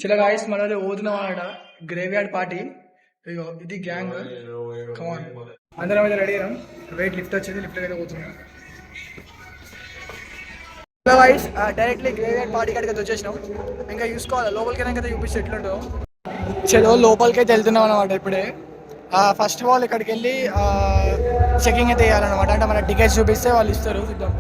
చిల guys మనది పోతున్నాం అన్నమాట గ్రేవ్ యార్డ్ పార్టీ. ఇగో ఇది గ్యాంగ్ కమాన్ అందరం అయితే రెడీ అయ్యాం. వెయిట్ లిఫ్ట్ వచ్చింది, లిఫ్ట్ అయితే పోతున్నాం. Guys directly grave yard party కాడికి వచ్చేసినాం. ఇంకా చూసుకోవాలి లోపలికి అయితే చూపిస్తే ఎట్లుంటుందో. చలో లోపలికి అయితే వెళ్తున్నాం అనమాట. ఇప్పుడే ఫస్ట్ ఆఫ్ ఆల్ ఇక్కడికి వెళ్ళి చెకింగ్ అయితే వేయాలన్నమాట. అంటే మన టికెట్స్ చూపిస్తే వాళ్ళు ఇస్తారు. చూద్దాం.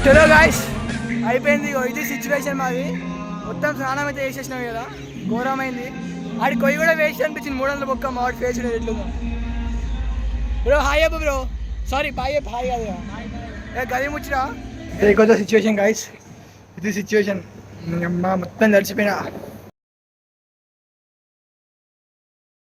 చలో గాయస్ అయిపోయింది. ఇది సిచ్యువేషన్ మాది. మొత్తం స్నానం అయితే వేసేసినాం కదా, ఘోరమైంది. ఆడి కొయ్యి కూడా వేసి అనిపించింది. 300 బొక్క మావాడు ఫేస్ ఎట్లుందో. బ్రో హాయ్ అబ్బు బ్రో, సారీ బాయ్ హాయ్ కాదు గది ముచ్చిరా. కొంచెం సిచ్యువేషన్ గాయస్, ఇది సిచ్యువేషన్. మొత్తం తడిచిపోయినా.